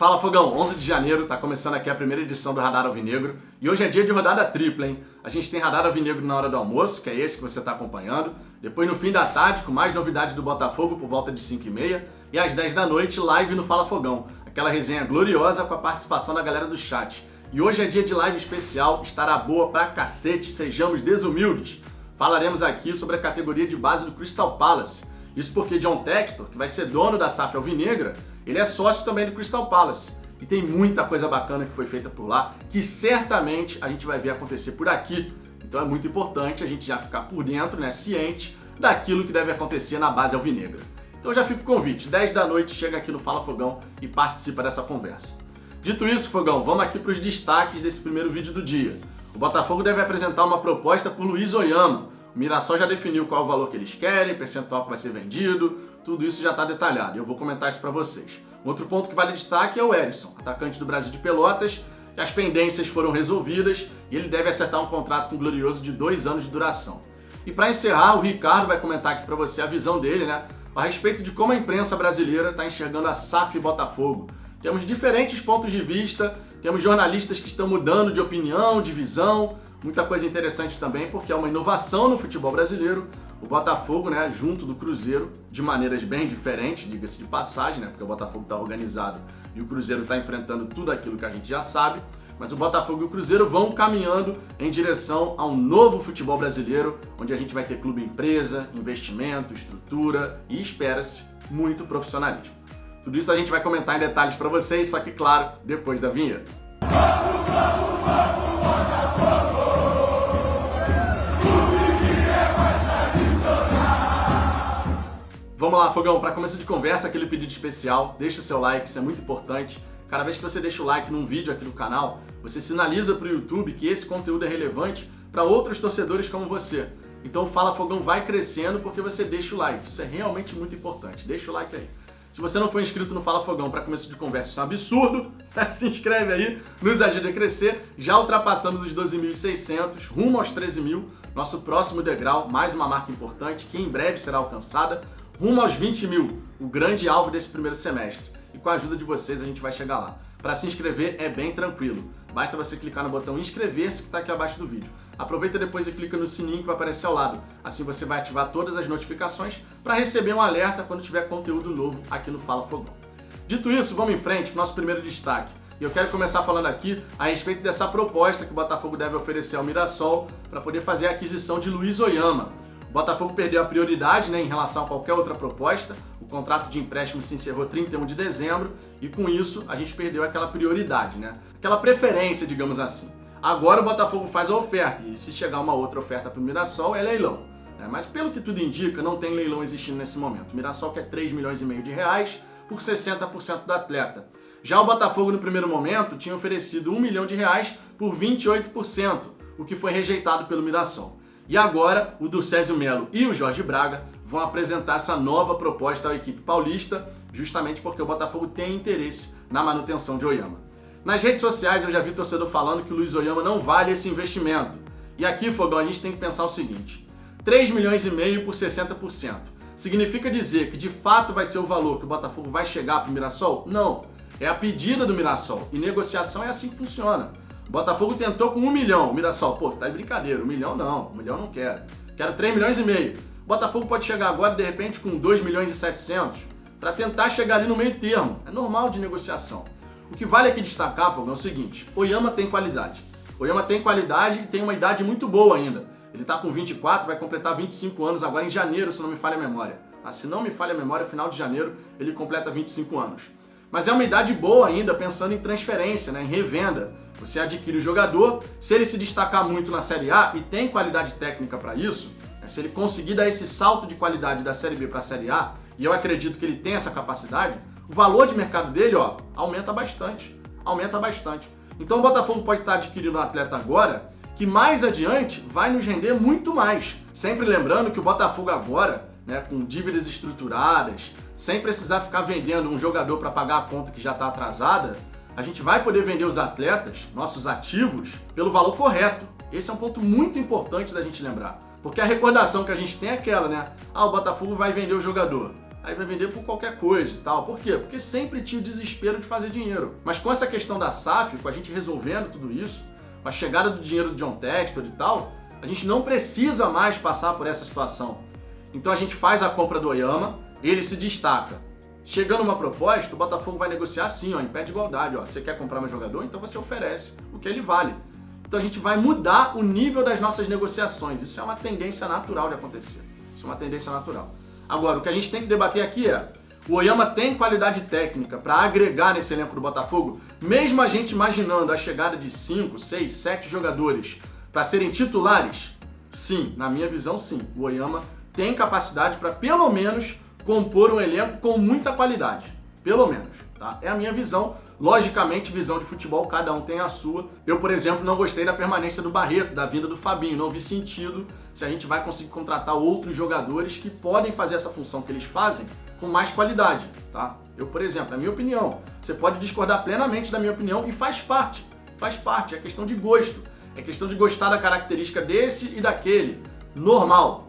Fala Fogão, 11 de janeiro, tá começando aqui a primeira edição do Radar Alvinegro e hoje é dia de rodada tripla, hein? A gente tem Radar Alvinegro na hora do almoço, que é esse que você tá acompanhando, depois no fim da tarde com mais novidades do Botafogo por volta de 5h30 e às 10 da noite live no Fala Fogão, aquela resenha gloriosa com a participação da galera do chat. E hoje é dia de live especial, estará boa pra cacete, sejamos desumildes. Falaremos aqui sobre a categoria de base do Crystal Palace. Isso porque John Textor, que vai ser dono da SAF Alvinegra, ele é sócio também do Crystal Palace. E tem muita coisa bacana que foi feita por lá, que certamente a gente vai ver acontecer por aqui. Então é muito importante a gente já ficar por dentro, né, ciente daquilo que deve acontecer na base alvinegra. Então já fica o convite, 10 da noite chega aqui no Fala Fogão e participa dessa conversa. Dito isso, Fogão, vamos aqui para os destaques desse primeiro vídeo do dia. O Botafogo deve apresentar uma proposta por Luiz Oyama. O Mirassol já definiu qual é o valor que eles querem, percentual que vai ser vendido, tudo isso já está detalhado e eu vou comentar isso para vocês. Outro ponto que vale destaque é o Erisson, atacante do Brasil de Pelotas, e as pendências foram resolvidas e ele deve acertar um contrato com o Glorioso de 2 anos de duração. E para encerrar, o Ricardo vai comentar aqui para você a visão dele, né, a respeito de como a imprensa brasileira está enxergando a SAF Botafogo. Temos diferentes pontos de vista, temos jornalistas que estão mudando de opinião, de visão, muita coisa interessante também, porque é uma inovação no futebol brasileiro. O Botafogo, né, junto do Cruzeiro, de maneiras bem diferentes, diga-se de passagem, né, porque o Botafogo está organizado e o Cruzeiro está enfrentando tudo aquilo que a gente já sabe, mas o Botafogo e o Cruzeiro vão caminhando em direção a um novo futebol brasileiro, onde a gente vai ter clube empresa, investimento, estrutura e, espera-se, muito profissionalismo. Tudo isso a gente vai comentar em detalhes para vocês, só que, claro, depois da vinheta. Vamos lá, Fogão, para começo de conversa, aquele pedido especial, deixa o seu like, isso é muito importante. Cada vez que você deixa o like num vídeo aqui no canal, você sinaliza para o YouTube que esse conteúdo é relevante para outros torcedores como você. Então Fala Fogão vai crescendo porque você deixa o like, isso é realmente muito importante, deixa o like aí. Se você não for inscrito no Fala Fogão para começo de conversa, isso é um absurdo, se inscreve aí, nos ajude a crescer. Já ultrapassamos os 12.600, rumo aos 13.000, nosso próximo degrau, mais uma marca importante que em breve será alcançada, rumo aos 20.000, o grande alvo desse primeiro semestre. E com a ajuda de vocês a gente vai chegar lá. Para se inscrever é bem tranquilo, basta você clicar no botão inscrever-se que está aqui abaixo do vídeo. Aproveita depois e clica no sininho que vai aparecer ao lado, assim você vai ativar todas as notificações para receber um alerta quando tiver conteúdo novo aqui no Fala Fogão. Dito isso, vamos em frente para o nosso primeiro destaque. E eu quero começar falando aqui a respeito dessa proposta que o Botafogo deve oferecer ao Mirassol para poder fazer a aquisição de Luiz Oyama. O Botafogo perdeu a prioridade, né, em relação a qualquer outra proposta, o contrato de empréstimo se encerrou 31 de dezembro e com isso a gente perdeu aquela prioridade, né, aquela preferência, digamos assim. Agora o Botafogo faz a oferta e se chegar uma outra oferta para o Mirassol é leilão, né, mas pelo que tudo indica não tem leilão existindo nesse momento. O Mirassol quer 3,5 milhões de reais por 60% do atleta. Já o Botafogo no primeiro momento tinha oferecido 1 milhão de reais por 28%, o que foi rejeitado pelo Mirassol. E agora, o Ducésio Melo e o Jorge Braga vão apresentar essa nova proposta à equipe paulista, justamente porque o Botafogo tem interesse na manutenção de Oyama. Nas redes sociais eu já vi torcedor falando que o Luiz Oyama não vale esse investimento. E aqui, Fogão, a gente tem que pensar o seguinte: 3,5 milhões por 60%. Significa dizer que de fato vai ser o valor que o Botafogo vai chegar para o Mirassol? Não. É a pedida do Mirassol. E negociação é assim que funciona. O Botafogo tentou com 1 milhão, o Mirassol, pô, você tá de brincadeira, 1 milhão não, 1 milhão não quero. Quero 3,5 milhões. O Botafogo pode chegar agora, de repente, com 2,7 milhões, para tentar chegar ali no meio termo. É normal de negociação. O que vale aqui destacar, Fogão, é o seguinte: Oyama tem qualidade. Oyama tem qualidade e tem uma idade muito boa ainda. Ele tá com 24, vai completar 25 anos agora em janeiro, se não me falha a memória. Se não me falha a memória, final de janeiro ele completa 25 anos. Mas é uma idade boa ainda, pensando em transferência, né, em revenda. Você adquire o jogador, se ele se destacar muito na Série A e tem qualidade técnica para isso, né, se ele conseguir dar esse salto de qualidade da Série B para a Série A, e eu acredito que ele tem essa capacidade, o valor de mercado dele, ó, aumenta bastante. Então o Botafogo pode estar adquirindo um atleta agora que mais adiante vai nos render muito mais. Sempre lembrando que o Botafogo agora, né, com dívidas estruturadas, sem precisar ficar vendendo um jogador para pagar a conta que já está atrasada, a gente vai poder vender os atletas, nossos ativos, pelo valor correto. Esse é um ponto muito importante da gente lembrar. Porque a recordação que a gente tem é aquela, né? O Botafogo vai vender o jogador. aí vai vender por qualquer coisa e tal. Por quê? Porque sempre tinha o desespero de fazer dinheiro. Mas com essa questão da SAF, com a gente resolvendo tudo isso, com a chegada do dinheiro do John Textor e tal, a gente não precisa mais passar por essa situação. Então a gente faz a compra do Oyama, ele se destaca. Chegando uma proposta, o Botafogo vai negociar sim, em pé de igualdade. Você quer comprar meu jogador? Então você oferece o que ele vale. Então a gente vai mudar o nível das nossas negociações. Isso é uma tendência natural de acontecer. Isso é uma tendência natural. Agora, o que a gente tem que debater aqui é: o Oyama tem qualidade técnica para agregar nesse elenco do Botafogo, mesmo a gente imaginando a chegada de 5, 6, 7 jogadores para serem titulares? Sim, na minha visão, sim. O Oyama tem capacidade para, pelo menos, compor um elenco com muita qualidade. Pelo menos, tá? É a minha visão. Logicamente, visão de futebol, cada um tem a sua. Eu, por exemplo, não gostei da permanência do Barreto, da vinda do Fabinho. Não vi sentido se a gente vai conseguir contratar outros jogadores que podem fazer essa função que eles fazem com mais qualidade, tá? Eu, por exemplo, na minha opinião, você pode discordar plenamente da minha opinião e faz parte, é questão de gosto, é questão de gostar da característica desse e daquele, normal.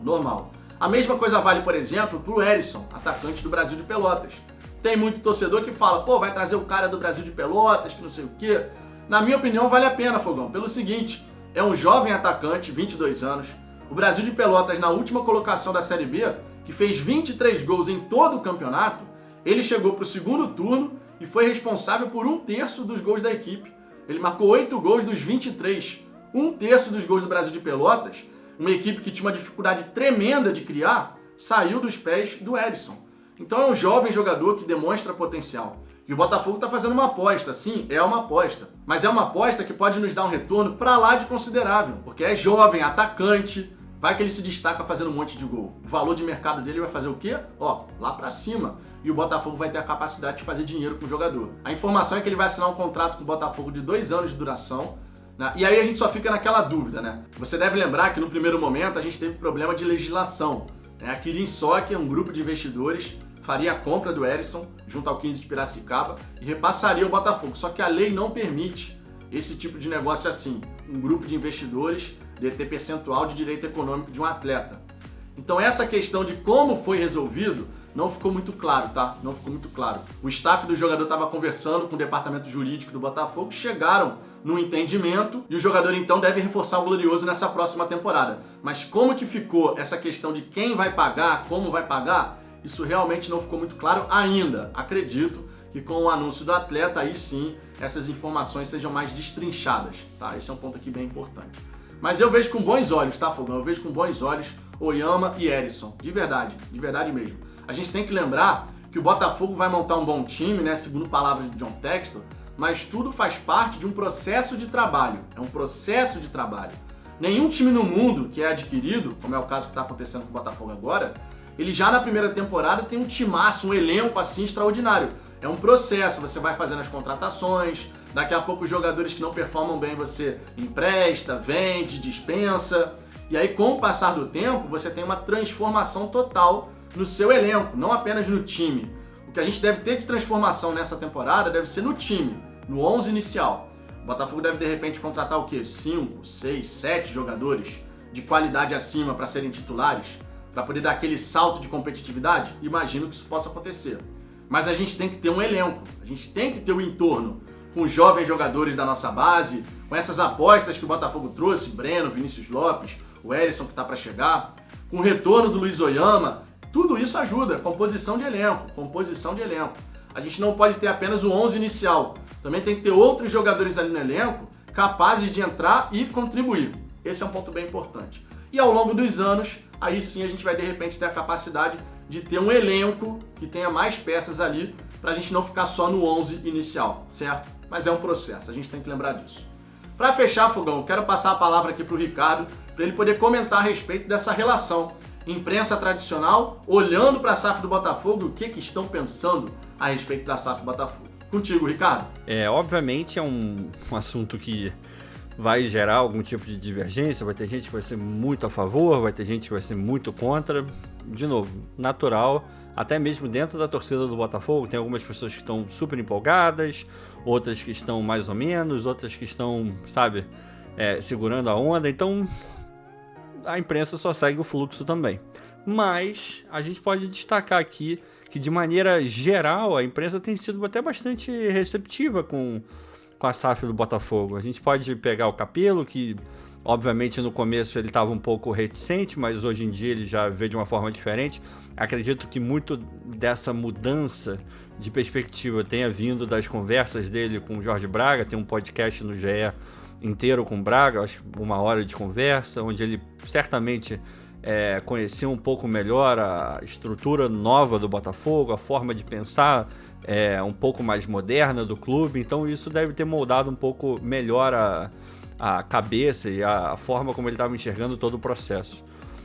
A mesma coisa vale, por exemplo, pro Herisson, atacante do Brasil de Pelotas. Tem muito torcedor que fala, pô, vai trazer o cara do Brasil de Pelotas, que não sei o quê. Na minha opinião, vale a pena, Fogão, pelo seguinte: é um jovem atacante, 22 anos, o Brasil de Pelotas, na última colocação da Série B, que fez 23 gols em todo o campeonato, ele chegou para o segundo turno e foi responsável por 1/3 dos gols da equipe. Ele marcou 8 gols dos 23, 1/3 dos gols do Brasil de Pelotas. Uma equipe que tinha uma dificuldade tremenda de criar, saiu dos pés do Herisson. Então é um jovem jogador que demonstra potencial. E o Botafogo está fazendo uma aposta, sim, é uma aposta. Mas é uma aposta que pode nos dar um retorno para lá de considerável, porque é jovem, atacante, vai que ele se destaca fazendo um monte de gol. O valor de mercado dele vai fazer o quê? Lá para cima. E o Botafogo vai ter a capacidade de fazer dinheiro com o jogador. A informação é que ele vai assinar um contrato com o Botafogo de 2 anos de duração, né? E aí a gente só fica naquela dúvida, né? Você deve lembrar que no primeiro momento a gente teve problema de legislação. A Kirin Soccer, um grupo de investidores, faria a compra do Herisson junto ao 15 de Piracicaba e repassaria o Botafogo. Só que a lei não permite esse tipo de negócio assim. Um grupo de investidores deter percentual de direito econômico de um atleta. Então essa questão de como foi resolvido não ficou muito claro, tá? Não ficou muito claro. O staff do jogador estava conversando com o departamento jurídico do Botafogo, chegaram num entendimento e o jogador então deve reforçar o Glorioso nessa próxima temporada. Mas como que ficou essa questão de quem vai pagar, como vai pagar, isso realmente não ficou muito claro ainda. Acredito que com o anúncio do atleta, aí sim, essas informações sejam mais destrinchadas, tá? Esse é um ponto aqui bem importante. Mas eu vejo com bons olhos, tá, Fogão? Eu vejo com bons olhos Oyama e Herisson. De verdade mesmo. A gente tem que lembrar que o Botafogo vai montar um bom time, né? Segundo palavras de John Textor, mas tudo faz parte de um processo de trabalho. É um processo de trabalho. Nenhum time no mundo que é adquirido, como é o caso que está acontecendo com o Botafogo agora, ele já na primeira temporada tem um timaço, um elenco assim extraordinário. É um processo, você vai fazendo as contratações, daqui a pouco os jogadores que não performam bem você empresta, vende, dispensa, e aí com o passar do tempo você tem uma transformação total no seu elenco, não apenas no time. O que a gente deve ter de transformação nessa temporada deve ser no time, no 11 inicial. O Botafogo deve de repente contratar o quê? 5, 6, 7 jogadores de qualidade acima para serem titulares, para poder dar aquele salto de competitividade? Imagino que isso possa acontecer. Mas a gente tem que ter um elenco, a gente tem que ter um entorno com jovens jogadores da nossa base, com essas apostas que o Botafogo trouxe, Breno, Vinícius Lopes, o Herisson que está para chegar, com o retorno do Luiz Oyama. Tudo isso ajuda, composição de elenco. A gente não pode ter apenas o 11 inicial, também tem que ter outros jogadores ali no elenco capazes de entrar e contribuir. Esse é um ponto bem importante. E ao longo dos anos, aí sim a gente vai de repente ter a capacidade de ter um elenco que tenha mais peças ali, para a gente não ficar só no 11 inicial, certo? Mas é um processo, a gente tem que lembrar disso. Para fechar, Fogão, eu quero passar a palavra aqui para o Ricardo, para ele poder comentar a respeito dessa relação imprensa tradicional, olhando para a SAF do Botafogo e o que estão pensando a respeito da SAF do Botafogo. Contigo, Ricardo. Obviamente é um assunto que vai gerar algum tipo de divergência, vai ter gente que vai ser muito a favor, vai ter gente que vai ser muito contra. De novo, natural, até mesmo dentro da torcida do Botafogo, tem algumas pessoas que estão super empolgadas, outras que estão mais ou menos, outras que estão, segurando a onda, então a imprensa só segue o fluxo também. Mas a gente pode destacar aqui que de maneira geral a imprensa tem sido até bastante receptiva com a SAF do Botafogo. A gente pode pegar o Cappello, que obviamente no começo ele estava um pouco reticente, mas hoje em dia ele já vê de uma forma diferente. Acredito que muito dessa mudança de perspectiva tenha vindo das conversas dele com o Jorge Braga. Tem um podcast no GE inteiro com o Braga, acho 1 hora de conversa, onde ele certamente conhecia um pouco melhor a estrutura nova do Botafogo, a forma de pensar um pouco mais moderna do clube. Então isso deve ter moldado um pouco melhor a cabeça e a forma como ele estava enxergando todo o processo.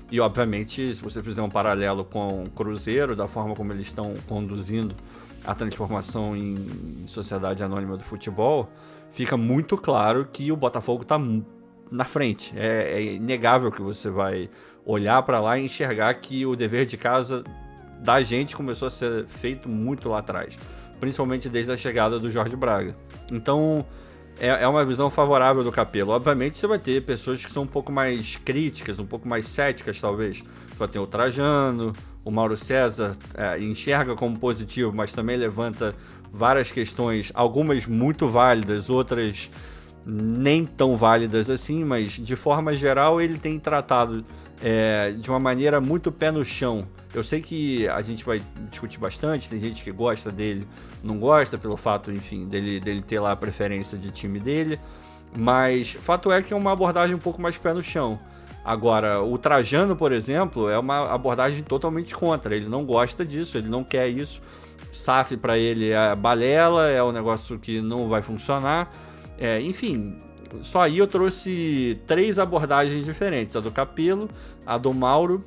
E obviamente, se você fizer um paralelo com o Cruzeiro, da forma como eles estão conduzindo a transformação em sociedade anônima do futebol, fica muito claro que o Botafogo está na frente. É inegável que você vai olhar para lá e enxergar que o dever de casa da gente começou a ser feito muito lá atrás, principalmente desde a chegada do Jorge Braga. Então é uma visão favorável do Cappello. Obviamente você vai ter pessoas que são um pouco mais críticas, um pouco mais céticas talvez. Você vai ter o Trajano, o Mauro César enxerga como positivo, mas também levanta várias questões, algumas muito válidas, outras nem tão válidas assim, mas de forma geral ele tem tratado de uma maneira muito pé no chão. Eu sei que a gente vai discutir bastante, tem gente que gosta dele, não gosta pelo fato, enfim, dele ter lá a preferência de time dele, mas fato é que é uma abordagem um pouco mais pé no chão. Agora, o Trajano, por exemplo, é uma abordagem totalmente contra, ele não gosta disso, ele não quer isso. SAF para ele é balela, é um negócio que não vai funcionar, enfim. Só aí eu trouxe 3 abordagens diferentes, a do Cappello, a do Mauro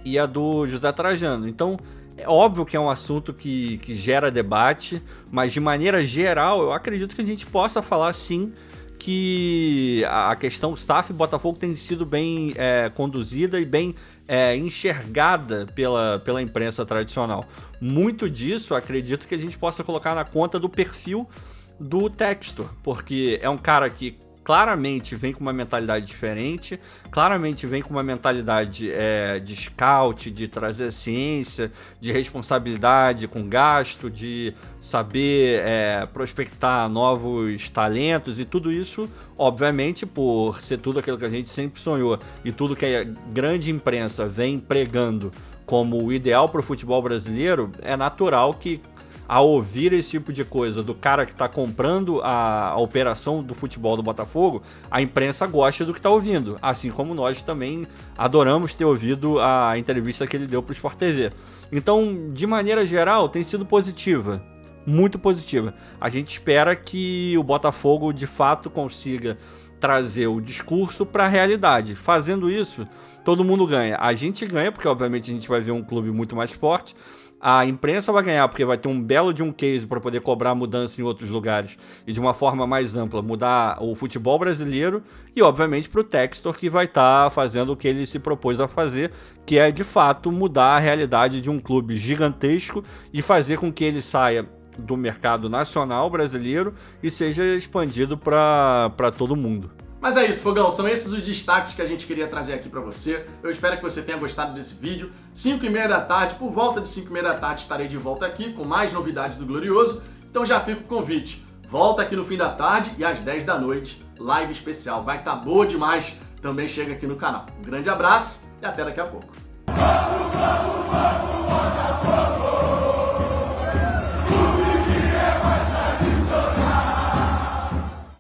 e a do José Trajano. Então, é óbvio que é um assunto que gera debate, mas de maneira geral, eu acredito que a gente possa falar sim que a questão SAF Botafogo tem sido bem conduzida e bem enxergada pela imprensa tradicional. Muito disso, acredito que a gente possa colocar na conta do perfil do Textor, porque é um cara que claramente vem com uma mentalidade diferente, claramente vem com uma mentalidade de scout, de trazer ciência, de responsabilidade com gasto, de saber prospectar novos talentos, e tudo isso, obviamente, por ser tudo aquilo que a gente sempre sonhou e tudo que a grande imprensa vem pregando como o ideal para o futebol brasileiro, é natural que, a ouvir esse tipo de coisa do cara que está comprando a operação do futebol do Botafogo, a imprensa gosta do que está ouvindo, assim como nós também adoramos ter ouvido a entrevista que ele deu para o Sport TV. Então, de maneira geral, tem sido positiva, muito positiva. A gente espera que o Botafogo de fato consiga trazer o discurso para a realidade. Fazendo isso, todo mundo ganha. A gente ganha porque obviamente a gente vai ver um clube muito mais forte. A imprensa vai ganhar porque vai ter um belo de um case para poder cobrar mudança em outros lugares e de uma forma mais ampla mudar o futebol brasileiro, e obviamente para o Textor, que vai estar fazendo o que ele se propôs a fazer, que é de fato mudar a realidade de um clube gigantesco e fazer com que ele saia do mercado nacional brasileiro e seja expandido para todo mundo. Mas é isso, Fogão, são esses os destaques que a gente queria trazer aqui pra você. Eu espero que você tenha gostado desse vídeo. 5h30 da tarde, por volta de 5h30 da tarde, estarei de volta aqui com mais novidades do Glorioso. Então já fica o convite. Volta aqui no fim da tarde e às 10 da noite, live especial. Vai estar boa demais, também chega aqui no canal. Um grande abraço e até daqui a pouco.